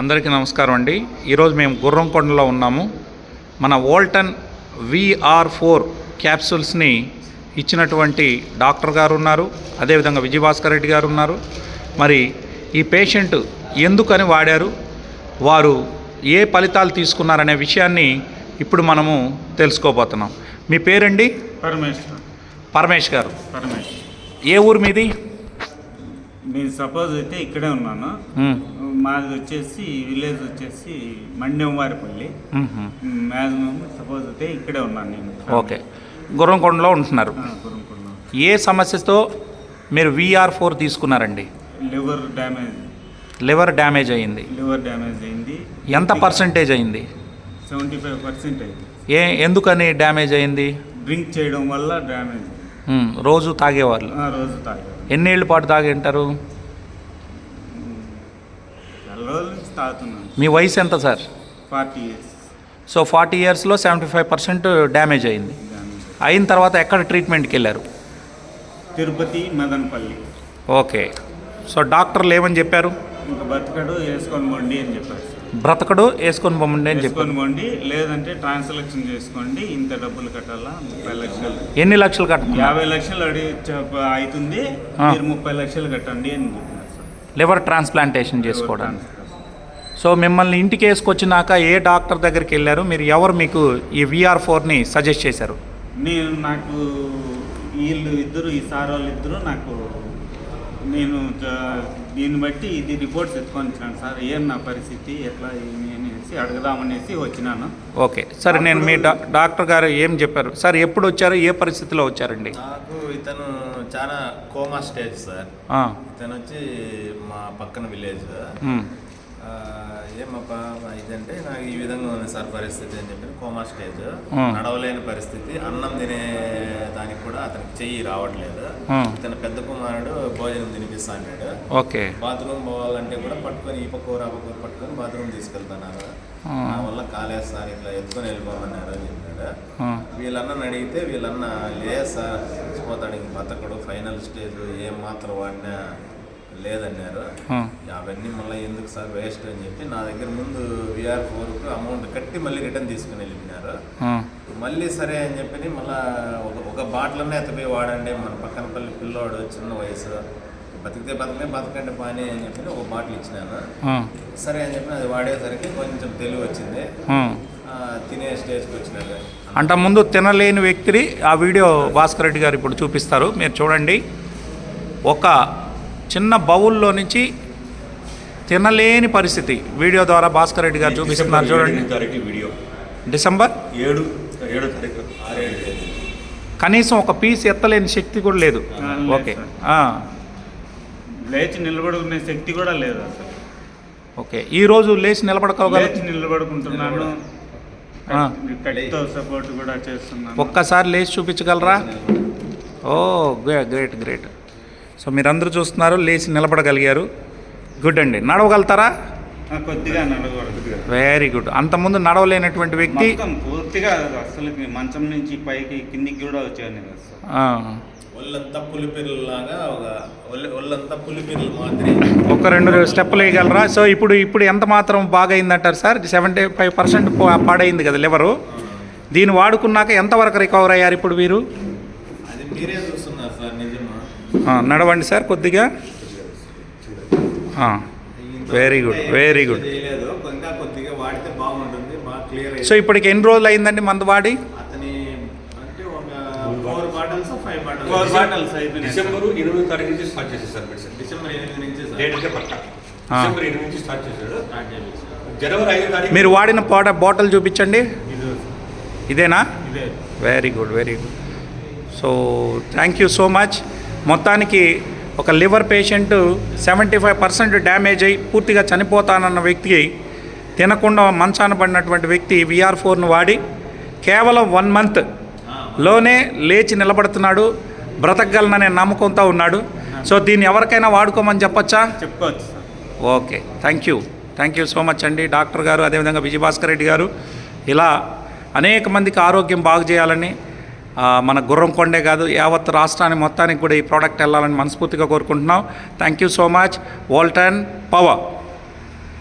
అందరికీ నమస్కారం అండి. ఈరోజు మేము గుర్రంకొండలో ఉన్నాము. మన వోల్టన్ VR4 క్యాప్సూల్స్ని ఇచ్చినటువంటి డాక్టర్ గారు ఉన్నారు, అదేవిధంగా విజయభాస్కర్ రెడ్డి గారు ఉన్నారు. మరి ఈ పేషెంట్ ఎందుకని వాడారు, వారు ఏ ఫలితాలు తీసుకున్నారనే విషయాన్ని ఇప్పుడు మనము తెలుసుకోబోతున్నాం. మీ పేరండి? పరమేష్ గారు. ఏ ఊరు మీది? నేను సపోజ్ అయితే ఇక్కడే ఉన్నాను. మాది వచ్చేసి విలేజ్ వచ్చేసి మండెంవారిపల్లి. మ్యాక్సిమం సపోజ్ అయితే ఇక్కడే ఉన్నాను నేను. ఓకే, గుర్రంకొండలో ఉంటున్నారు. ఏ సమస్యతో మీరు VR4 తీసుకున్నారండి? లివర్ డ్యామేజ్ అయింది. ఎంత పర్సెంటేజ్ అయింది? 75% అయింది. ఎందుకని డ్యామేజ్ అయింది? డ్రింక్ చేయడం వల్ల డ్యామేజ్. రోజు తాగేవాళ్ళు? రోజు తాగేవాళ్ళు. ఎన్నేళ్ళ పాటు తాగి ఉంటారు? రోజుల నుంచి తాగుతున్నాను. మీ వయసు ఎంత సార్? 40 years. సో 40 yearsలో 75% డ్యామేజ్ అయింది. అయిన తర్వాత ఎక్కడ ట్రీట్మెంట్కి వెళ్ళారు? తిరుపతి, మదనపల్లి. ఓకే, సో డాక్టర్లు ఏమని చెప్పారు? ఇంకా బ్రతకడు వేసుకొని పోండి అని చెప్పారు. బ్రతకడు వేసుకొని పోండి అని చెప్పారు. పోండి, లేదంటే ట్రాన్సాక్షన్ చేసుకోండి, ఇంత డబ్బులు కట్టాలా, 30 లక్షలు. ఎన్ని లక్షలు కట్టాలి? 50 లక్షలు అవుతుంది, మీరు 30 లక్షలు కట్టండి అని చెప్పారు. లివర్ ట్రాన్స్ప్లాంటేషన్ చేసుకోవడానికి. సో మిమ్మల్ని ఇంటికి వేసుకొచ్చినాక ఏ డాక్టర్ దగ్గరికి వెళ్ళారు? మీరు ఎవరు మీకు ఈ VR4ని సజెస్ట్ చేశారు? నాకు వీళ్ళు ఇద్దరు, ఈ సార్ వాళ్ళు ఇద్దరు నాకు, నేను దీన్ని బట్టి ఇది రిపోర్ట్స్ ఎత్తుకొని వచ్చినాను సార్. ఏం నా పరిస్థితి ఎట్లా ఏమి అనేసి అడగదామనేసి వచ్చినాను. ఓకే, సరే. నేను మీ డాక్టర్ గారు ఏం చెప్పారు సార్? ఎప్పుడు వచ్చారు, ఏ పరిస్థితిలో వచ్చారండి? నాకు ఇతను చాలా కోమా స్టేజ్ సార్. ఇతను వచ్చి మా పక్కన విలేజ్. ఏమప్పా ఇదంటే నాకు ఈ విధంగా ఉంది సార్ పరిస్థితి అని చెప్పి, కోమా స్టేజ్, నడవలేని పరిస్థితి, అన్నం తినే దానికి కూడా అతనికి చెయ్యి రావట్లేదు. ఇతను పెద్ద కుమారుడు భోజనం తినిపిస్తా అన్నాడు. ఓకే, బాత్రూమ్ పోవాలంటే కూడా పట్టుకొని ఈ పక్క ఆ పక్క పట్టుకొని బాత్రూమ్ తీసుకెళ్తున్నారు. నా వల్ల కాలేదు సార్, ఇట్లా ఎత్తుకొని వెళ్ళిపోమన్నారు అని చెప్పాడు. వీళ్ళన్న అడిగితే వీళ్ళన్న లేదు సార్, చచ్చిపోతాడు, ఇంక బతకడు, ఫైనల్ స్టేజ్, ఏం మాత్రం వాడినా లేదన్నారు. అవన్నీ మళ్ళీ ఎందుకు సార్ వేస్ట్ అని చెప్పి నా దగ్గర ముందు VR4కు అమౌంట్ కట్టి మళ్ళీ రిటర్న్ తీసుకుని వెళ్ళిపోయినారు. మళ్ళీ సరే అని చెప్పి మళ్ళీ ఒక బాటిల్నే ఎత్తపోయి వాడండి, మన పక్కన పల్లి పిల్లోడు చిన్న వయసు, బతికితే బతకండి పానీ అని చెప్పి ఒక బాటిల్ ఇచ్చినాను. సరే అని చెప్పి అది వాడేసరికి కొంచెం తెలివి వచ్చింది, తినే స్టేజ్కి వచ్చినారు. అంట ముందు తినలేని వ్యక్తిని ఆ వీడియో భాస్కర్ రెడ్డి గారు ఇప్పుడు చూపిస్తారు, మీరు చూడండి. ఒక చిన్న బౌల్లో నుంచి తినలేని పరిస్థితి వీడియో ద్వారా భాస్కర్ రెడ్డి గారు చూపిస్తున్నారు, చూడండి. డిసెంబర్ 7 కనీసం ఒక పీస్ ఎత్తలేని శక్తి కూడా లేదు. ఓకే, లేచి నిలబడుకునే శక్తి కూడా లేదు అసలు. ఓకే, ఈరోజు లేచి నిలబడుకుంటున్నాను, సపోర్ట్ కూడా చేస్తున్నాను. ఒక్కసారి లేచి చూపించగలరా? ఓ గ్రేట్. సో మీరందరూ చూస్తున్నారు, లేచి నిలబడగలిగారు. గుడ్ అండి. నడవగలుగుతారా? కొద్దిగా నడవగలుగుతారు. Very good. అంతకుముందు నడవలేనటువంటి వ్యక్తి పూర్తిగా అసలు మంచం నుంచి పైకి కిందికి కూడా వచ్చాను. ఒళ్ళంతా పులిపిల్లలాగా, ఒళ్ళంతా పులిపిల్లలు మాదిరి. ఒక 2 స్టెప్పులు వేయగలరా? సో ఇప్పుడు ఎంత మాత్రం బాగా అయిందంటారు సార్? 75% పాడైంది కదా లివరు. దీన్ని వాడుకున్నాక ఎంతవరకు రికవర్ అయ్యారు ఇప్పుడు మీరు? అది మీరే చూస్తున్నారు సార్, నిజమా? నడవండి సార్ కొద్దిగా. Very good. సో ఇప్పటికి ఎన్ని రోజులు అయిందండి మందు వాడి? డిసెంబర్ 8వ తారీఖు నుంచి స్టార్ట్ చేశారు సార్ మెడిసిన్. డిసెంబర్ 8 నుంచి స్టార్ట్ చేశాడు. జనవరి 5వ తారీఖు మీరు వాడిన బాటిల్ చూపించండి. ఇదేనా? Very good. So thank you so much. మొత్తానికి ఒక లివర్ పేషెంట్ 75% డ్యామేజ్ అయ్యి పూర్తిగా చనిపోతానన్న వ్యక్తికి, తినకుండా మంచాన పడినటువంటి వ్యక్తి VR4ను వాడి కేవలం 1 monthలోనే లేచి నిలబడుతున్నాడు, బ్రతకగలననే నమ్మకంతో ఉన్నాడు. సో దీన్ని ఎవరికైనా వాడుకోమని చెప్పొచ్చా? చెప్పచ్చు. Okay, thank you so much అండి డాక్టర్ గారు, అదేవిధంగా విజయభాస్కర్ రెడ్డి గారు. ఇలా అనేక మందికి ఆరోగ్యం బాగు చేయాలని, మన గుర్రంకొండే కాదు యావత్ రాష్ట్రాన్ని మొత్తానికి కూడా ఈ ప్రోడక్ట్ వెళ్ళాలని మనస్ఫూర్తిగా కోరుకుంటున్నాం. Thank you so much. Walton power.